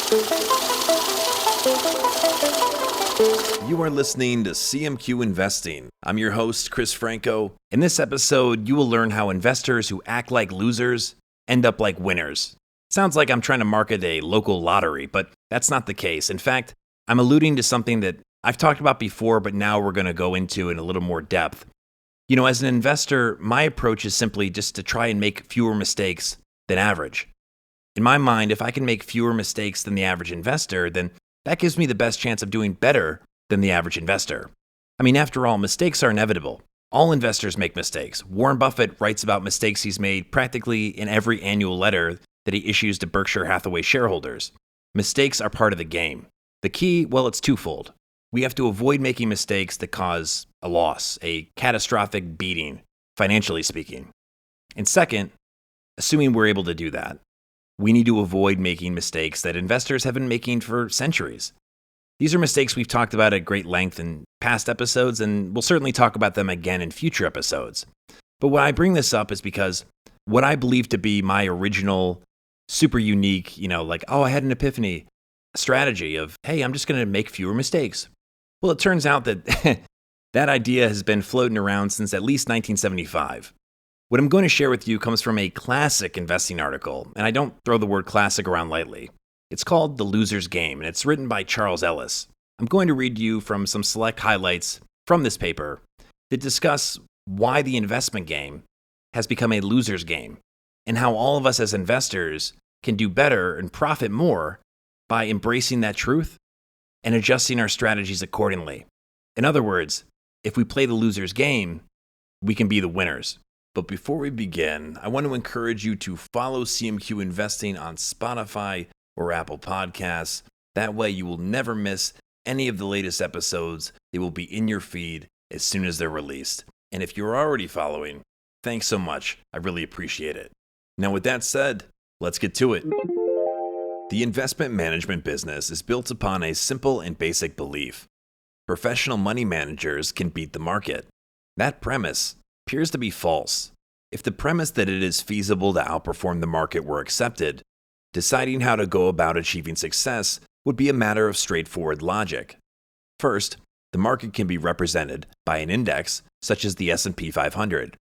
You are listening to CMQ Investing. I'm your host, Chris Franco. In this episode, you will learn how investors who act like losers end up like winners. Sounds like I'm trying to market a local lottery, but that's not the case. In fact, I'm alluding to something that I've talked about before, but now we're going to go into in a little more depth. You know, as an investor, my approach is simply just to try and make fewer mistakes than average. In my mind, if I can make fewer mistakes than the average investor, then that gives me the best chance of doing better than the average investor. I mean, after all, mistakes are inevitable. All investors make mistakes. Warren Buffett writes about mistakes he's made practically in every annual letter that he issues to Berkshire Hathaway shareholders. Mistakes are part of the game. The key, well, it's twofold. We have to avoid making mistakes that cause a loss, a catastrophic beating, financially speaking. And second, assuming we're able to do that, we need to avoid making mistakes that investors have been making for centuries. These are mistakes we've talked about at great length in past episodes, and we'll certainly talk about them again in future episodes. But why I bring this up is because what I believe to be my original, super unique, I had an epiphany strategy of, hey, I'm just going to make fewer mistakes. Well, it turns out that that idea has been floating around since at least 1975. What I'm going to share with you comes from a classic investing article, and I don't throw the word classic around lightly. It's called The Loser's Game, and it's written by Charles Ellis. I'm going to read you from some select highlights from this paper that discuss why the investment game has become a loser's game, and how all of us as investors can do better and profit more by embracing that truth and adjusting our strategies accordingly. In other words, if we play the loser's game, we can be the winners. But before we begin, I want to encourage you to follow CMQ Investing on Spotify or Apple Podcasts. That way you will never miss any of the latest episodes. They will be in your feed as soon as they're released. And if you're already following, thanks so much. I really appreciate it. Now with that said, let's get to it. The investment management business is built upon a simple and basic belief. Professional money managers can beat the market. That premise appears to be false. If the premise that it is feasible to outperform the market were accepted, deciding how to go about achieving success would be a matter of straightforward logic. First, the market can be represented by an index such as the S&P 500.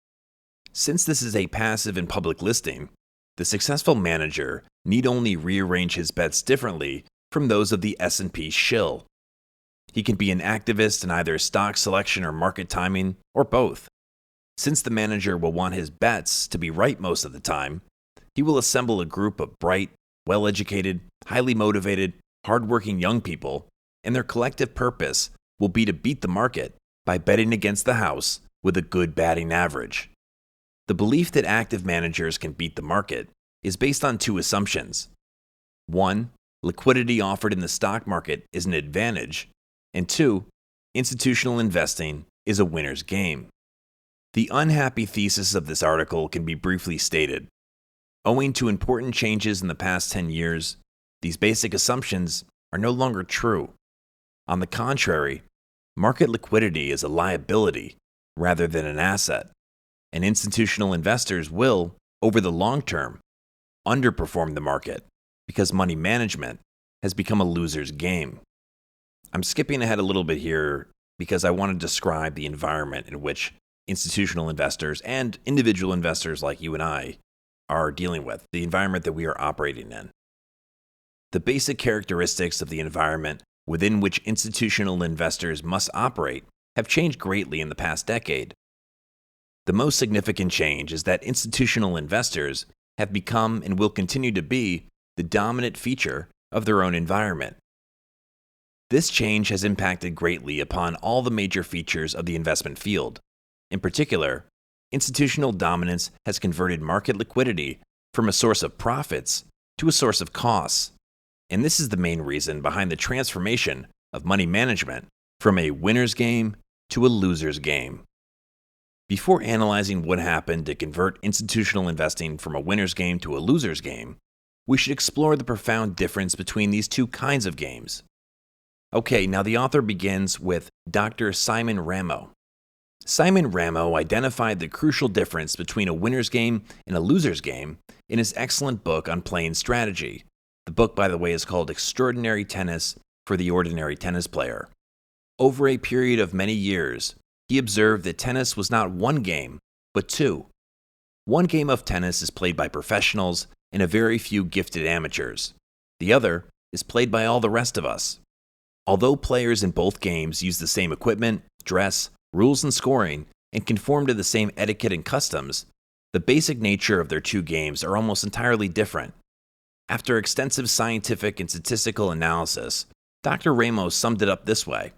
Since this is a passive and public listing, the successful manager need only rearrange his bets differently from those of the S&P shill. He can be an activist in either stock selection or market timing, or both. Since the manager will want his bets to be right most of the time, he will assemble a group of bright, well-educated, highly motivated, hardworking young people, and their collective purpose will be to beat the market by betting against the house with a good batting average. The belief that active managers can beat the market is based on two assumptions. One, liquidity offered in the stock market is an advantage, and two, institutional investing is a winner's game. The unhappy thesis of this article can be briefly stated. Owing to important changes in the past 10 years, these basic assumptions are no longer true. On the contrary, market liquidity is a liability rather than an asset, and institutional investors will, over the long term, underperform the market because money management has become a loser's game. I'm skipping ahead a little bit here because I want to describe the environment in which institutional investors and individual investors like you and I are dealing with, the environment that we are operating in. The basic characteristics of the environment within which institutional investors must operate have changed greatly in the past decade. The most significant change is that institutional investors have become and will continue to be the dominant feature of their own environment. This change has impacted greatly upon all the major features of the investment field. In particular, institutional dominance has converted market liquidity from a source of profits to a source of costs. And this is the main reason behind the transformation of money management from a winner's game to a loser's game. Before analyzing what happened to convert institutional investing from a winner's game to a loser's game, we should explore the profound difference between these two kinds of games. Okay, now the author begins with Dr. Simon Ramo. Simon Ramo identified the crucial difference between a winner's game and a loser's game in his excellent book on playing strategy, The book, by the way, is called Extraordinary Tennis for the Ordinary Tennis Player. Over a period of many years, he observed that tennis was not one game, but two. One game of tennis is played by professionals and a very few gifted amateurs. The other is played by all the rest of us. Although players in both games use the same equipment, dress, rules and scoring, and conform to the same etiquette and customs, the basic nature of their two games are almost entirely different. After extensive scientific and statistical analysis, Dr. Ramos summed it up this way: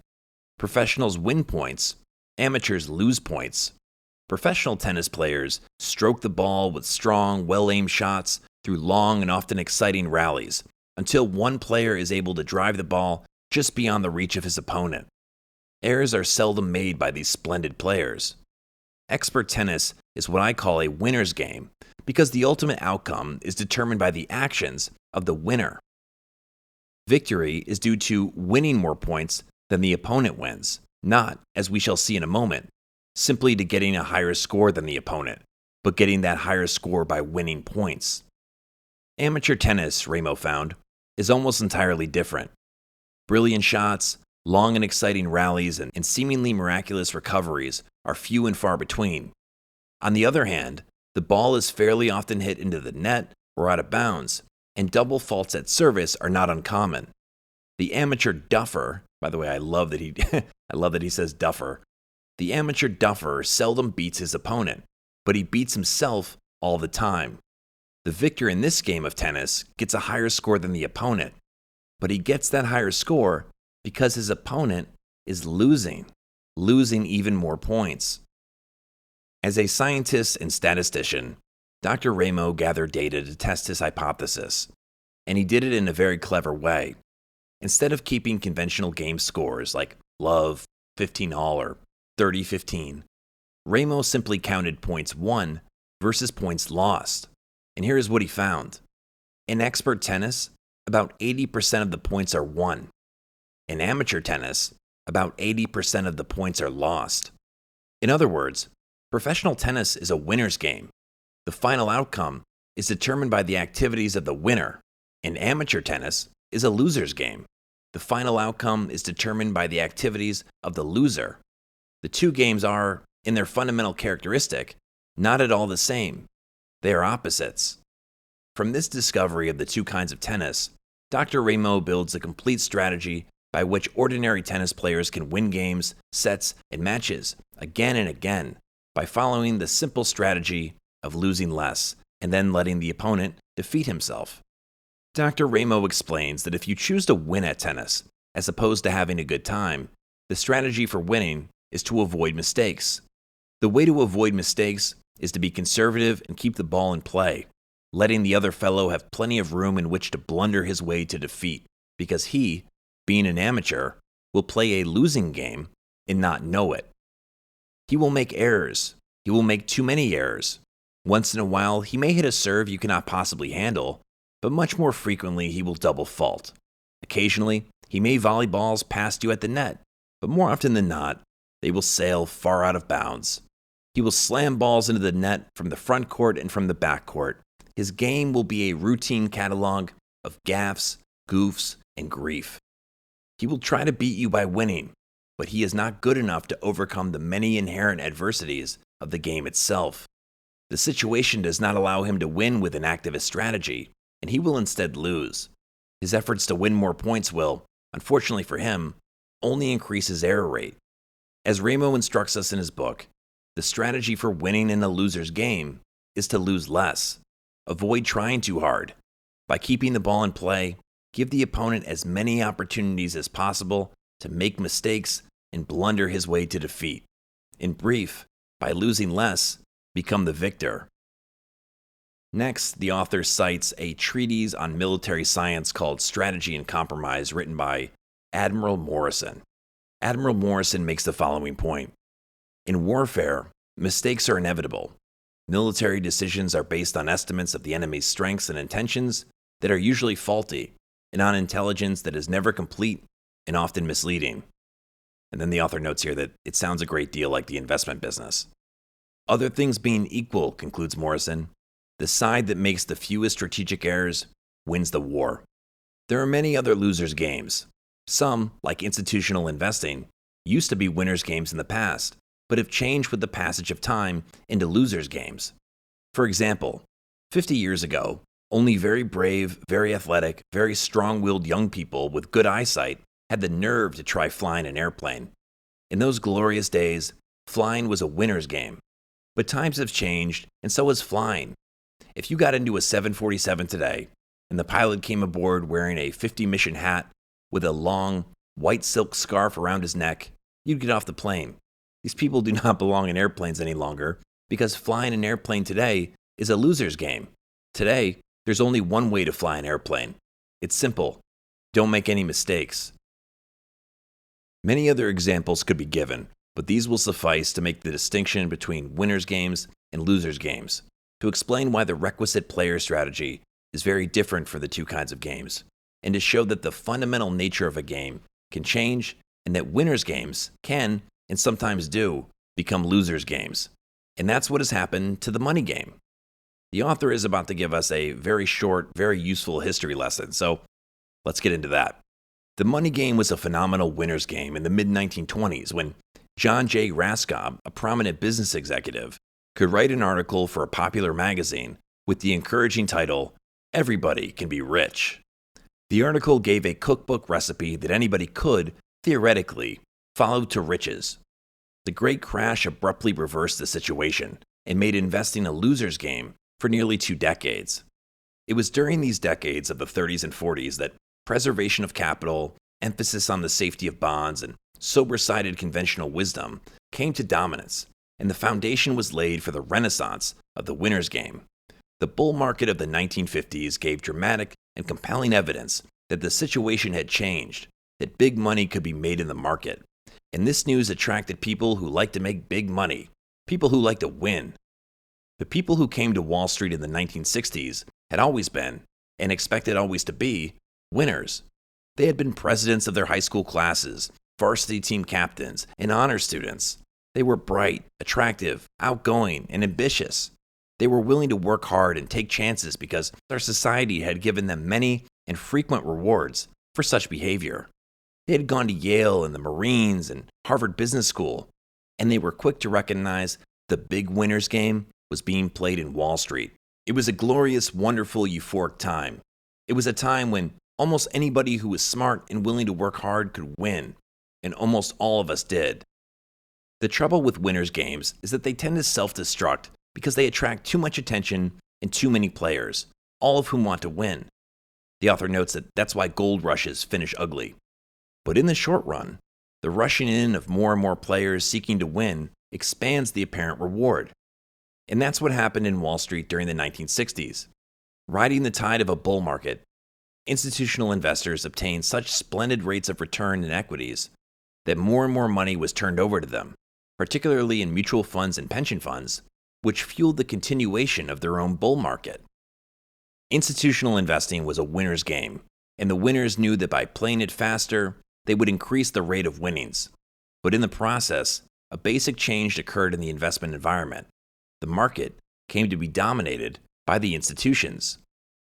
professionals win points, amateurs lose points. Professional tennis players stroke the ball with strong, well-aimed shots through long and often exciting rallies, until one player is able to drive the ball just beyond the reach of his opponent. Errors are seldom made by these splendid players. Expert tennis is what I call a winner's game, because the ultimate outcome is determined by the actions of the winner. Victory is due to winning more points than the opponent wins, not, as we shall see in a moment, simply to getting a higher score than the opponent, but getting that higher score by winning points. Amateur tennis, Ramo found, is almost entirely different. Brilliant shots, long and exciting rallies, and seemingly miraculous recoveries are few and far between. On the other hand, the ball is fairly often hit into the net or out of bounds, and double faults at service are not uncommon. The amateur duffer, by the way, I love that he says duffer. The amateur duffer seldom beats his opponent, but he beats himself all the time. The victor in this game of tennis gets a higher score than the opponent, but he gets that higher score because his opponent is losing even more points. As a scientist and statistician, Dr. Ramo gathered data to test his hypothesis, and he did it in a very clever way. Instead of keeping conventional game scores like love 15-all or 30-15, Ramo simply counted points won versus points lost. And here is what he found. In expert tennis, about 80% of the points are won. In amateur tennis, about 80% of the points are lost. In other words, professional tennis is a winner's game. The final outcome is determined by the activities of the winner. In amateur tennis is a loser's game. The final outcome is determined by the activities of the loser. The two games are, in their fundamental characteristic, not at all the same. They are opposites. From this discovery of the two kinds of tennis, Dr. Ramo builds a complete strategy by which ordinary tennis players can win games, sets, and matches again and again by following the simple strategy of losing less and then letting the opponent defeat himself. Dr. Ramo explains that if you choose to win at tennis, as opposed to having a good time, the strategy for winning is to avoid mistakes. The way to avoid mistakes is to be conservative and keep the ball in play, letting the other fellow have plenty of room in which to blunder his way to defeat, because he, being an amateur, will play a losing game and not know it. He will make errors. He will make too many errors. Once in a while, he may hit a serve you cannot possibly handle, but much more frequently he will double fault. Occasionally, he may volley balls past you at the net, but more often than not, they will sail far out of bounds. He will slam balls into the net from the front court and from the back court. His game will be a routine catalog of gaffes, goofs, and grief. He will try to beat you by winning, but he is not good enough to overcome the many inherent adversities of the game itself. The situation does not allow him to win with an activist strategy, and he will instead lose. His efforts to win more points will, unfortunately for him, only increase his error rate. As Ramo instructs us in his book, the strategy for winning in a loser's game is to lose less. Avoid trying too hard. By keeping the ball in play, give the opponent as many opportunities as possible to make mistakes and blunder his way to defeat. In brief, by losing less, become the victor. Next, the author cites a treatise on military science called Strategy and Compromise, written by Admiral Morrison. Admiral Morrison makes the following point. In warfare, mistakes are inevitable. Military decisions are based on estimates of the enemy's strengths and intentions that are usually faulty, and on intelligence that is never complete and often misleading. And then the author notes here that it sounds a great deal like the investment business. Other things being equal, concludes Morrison, the side that makes the fewest strategic errors wins the war. There are many other losers' games. Some, like institutional investing, used to be winners' games in the past, but have changed with the passage of time into losers' games. For example, 50 years ago, only very brave, very athletic, very strong-willed young people with good eyesight had the nerve to try flying an airplane. In those glorious days, flying was a winner's game. But times have changed, and so has flying. If you got into a 747 today, and the pilot came aboard wearing a 50-mission hat with a long, white silk scarf around his neck, you'd get off the plane. These people do not belong in airplanes any longer, because flying an airplane today is a loser's game. Today, there's only one way to fly an airplane. It's simple. Don't make any mistakes. Many other examples could be given, but these will suffice to make the distinction between winners' games and losers' games, to explain why the requisite player strategy is very different for the two kinds of games, and to show that the fundamental nature of a game can change and that winners' games can, and sometimes do, become losers' games. And that's what has happened to the money game. The author is about to give us a very short, very useful history lesson, so let's get into that. The money game was a phenomenal winner's game in the mid-1920s when John J. Raskob, a prominent business executive, could write an article for a popular magazine with the encouraging title, "Everybody Can Be Rich." The article gave a cookbook recipe that anybody could, theoretically, follow to riches. The Great Crash abruptly reversed the situation and made investing a loser's game for nearly 2 decades. It was during these decades of the 30s and 40s that preservation of capital, emphasis on the safety of bonds, and sober-sided conventional wisdom came to dominance, and the foundation was laid for the renaissance of the winner's game. The bull market of the 1950s gave dramatic and compelling evidence that the situation had changed, that big money could be made in the market. And this news attracted people who like to make big money, people who like to win. The people who came to Wall Street in the 1960s had always been, and expected always to be, winners. They had been presidents of their high school classes, varsity team captains, and honor students. They were bright, attractive, outgoing, and ambitious. They were willing to work hard and take chances because our society had given them many and frequent rewards for such behavior. They had gone to Yale and the Marines and Harvard Business School, and they were quick to recognize the big winner's game was being played in Wall Street. It was a glorious, wonderful, euphoric time. It was a time when almost anybody who was smart and willing to work hard could win, and almost all of us did. The trouble with winners' games is that they tend to self-destruct because they attract too much attention and too many players, all of whom want to win. The author notes that that's why gold rushes finish ugly. But in the short run, the rushing in of more and more players seeking to win expands the apparent reward. And that's what happened in Wall Street during the 1960s. Riding the tide of a bull market, institutional investors obtained such splendid rates of return in equities that more and more money was turned over to them, particularly in mutual funds and pension funds, which fueled the continuation of their own bull market. Institutional investing was a winner's game, and the winners knew that by playing it faster, they would increase the rate of winnings. But in the process, a basic change occurred in the investment environment. The market came to be dominated by the institutions.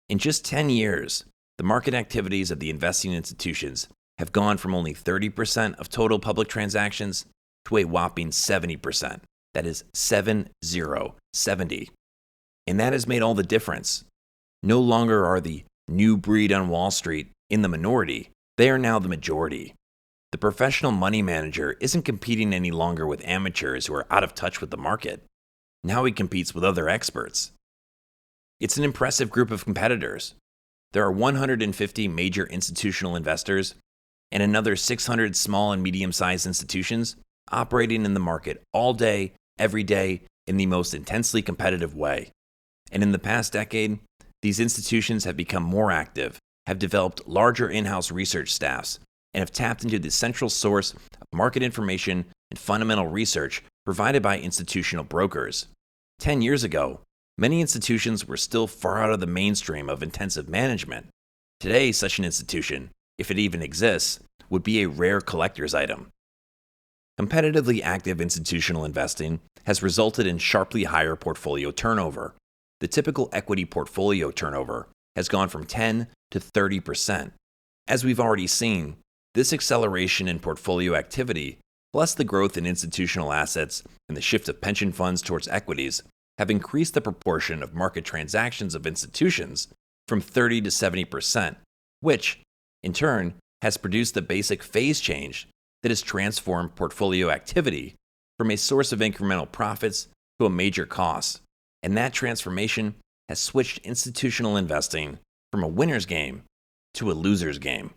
In just 10 years, the market activities of the investing institutions have gone from only 30% of total public transactions to a whopping 70%. That is 70. And that has made all the difference. No longer are the new breed on Wall Street in the minority, they are now the majority. The professional money manager isn't competing any longer with amateurs who are out of touch with the market. Now he competes with other experts. It's an impressive group of competitors. There are 150 major institutional investors and another 600 small and medium-sized institutions operating in the market all day, every day, in the most intensely competitive way. And in the past decade, these institutions have become more active, have developed larger in-house research staffs, and have tapped into the central source of market information and fundamental research provided by institutional brokers. 10 years ago, many institutions were still far out of the mainstream of intensive management. Today, such an institution, if it even exists, would be a rare collector's item. Competitively active institutional investing has resulted in sharply higher portfolio turnover. The typical equity portfolio turnover has gone from 10 to 30%. As we've already seen, this acceleration in portfolio activity, plus the growth in institutional assets and the shift of pension funds towards equities, have increased the proportion of market transactions of institutions from 30 to 70%, which, in turn, has produced the basic phase change that has transformed portfolio activity from a source of incremental profits to a major cost. And that transformation has switched institutional investing from a winner's game to a loser's game.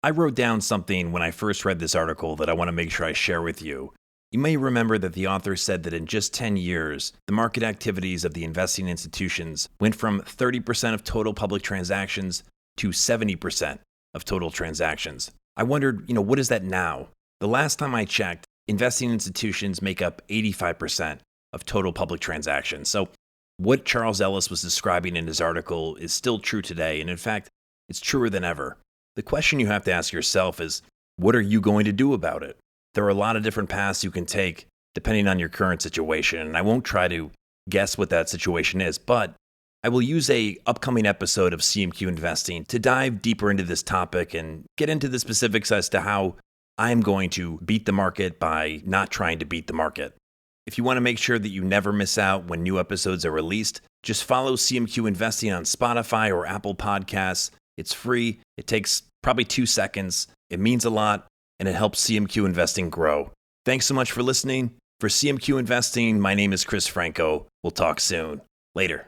I wrote down something when I first read this article that I want to make sure I share with you. You may remember that the author said that in just 10 years, the market activities of the investing institutions went from 30% of total public transactions to 70% of total transactions. I wondered, what is that now? The last time I checked, investing institutions make up 85% of total public transactions. So what Charles Ellis was describing in his article is still true today, and in fact, it's truer than ever. The question you have to ask yourself is, what are you going to do about it? There are a lot of different paths you can take depending on your current situation, and I won't try to guess what that situation is, but I will use an upcoming episode of CMQ Investing to dive deeper into this topic and get into the specifics as to how I'm going to beat the market by not trying to beat the market. If you want to make sure that you never miss out when new episodes are released, just follow CMQ Investing on Spotify or Apple Podcasts. It's free. It takes probably 2 seconds. It means a lot, and it helps CMQ Investing grow. Thanks so much for listening. For CMQ Investing, my name is Chris Franco. We'll talk soon. Later.